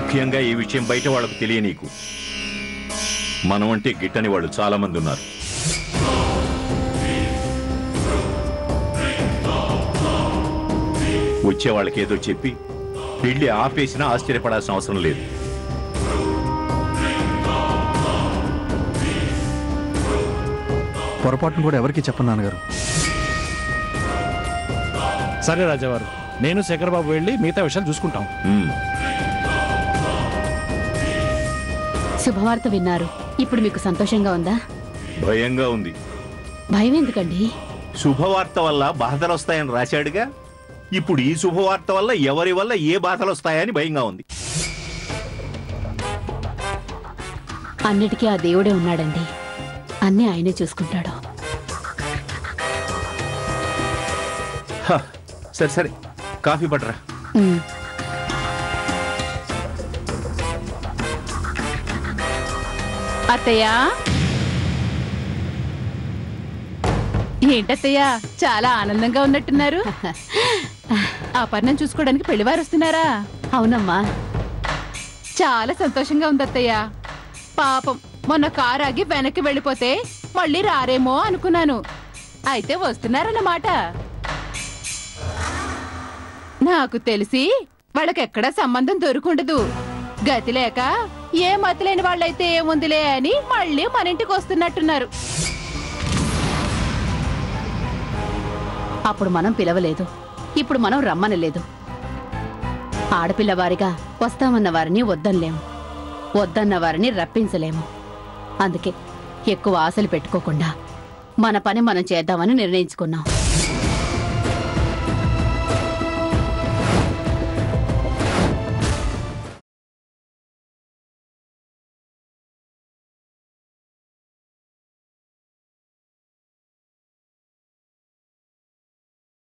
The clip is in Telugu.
ముఖ్యంగా ఈ విషయం బయట వాళ్ళకు తెలియనీకు. మనం అంటే గిట్టని వాళ్ళు చాలా మంది ఉన్నారు. వచ్చే వాళ్ళకి ఏదో చెప్పి పెళ్లి ఆపేసినా ఆశ్చర్యపడాల్సిన అవసరం లేదు. పొరపాటును కూడా ఎవరికి చెప్పను నాన్నగారు. సరే రాజావారు, నేను శేఖరబాబు వెళ్ళి మిగతా విషయాలు చూసుకుంటాం. శుభవార్త విన్నారు. ఇప్పుడు మీకు సంతోషంగా ఉందా? భయంగా ఉంది. భయం ఎందుకండి? శుభవార్త వల్ల బాధలు వస్తాయని రాశాడుగా. ఇప్పుడు ఈ శుభవార్త వల్ల ఎవరి వల్ల ఏ బాధలు వస్తాయని భయంగా ఉంది. అన్నిటికీ ఆ దేవుడే ఉన్నాడండి. అన్నీ ఆయనే చూసుకుంటాడు. సరే సరే, కాఫీ పట్టరా. అత్తయ్యా, ఏంటత్తయ్యా చాలా ఆనందంగా ఉన్నట్టున్నారు? అపర్ణం చూసుకోవడానికి పెళ్లివారు వస్తున్నారా? అవునమ్మా. చాలా సంతోషంగా ఉంది అత్తయ్య. పాపం మొన్న కారు ఆగి వెనక్కి వెళ్ళిపోతే మళ్ళీ రారేమో అనుకున్నాను. అయితే వస్తున్నారన్నమాట. నాకు తెలిసి వాళ్ళకెక్కడా సంబంధం దొరుకుండదు. గతి లేక ఏ మతి లేని వాళ్ళైతే ఏముందిలే అని మళ్ళీ మన ఇంటికి వస్తున్నట్టున్నారు. అప్పుడు మనం పిలవలేదు, ఇప్పుడు మనం రమ్మనలేదు. ఆడపిల్లవారిగా వస్తామన్న వారిని వద్దనలేము, వద్దన్న వారిని రప్పించలేము. అందుకే ఎక్కువ ఆశలు పెట్టుకోకుండా మన పని మనం చేద్దామని నిర్ణయించుకున్నాం.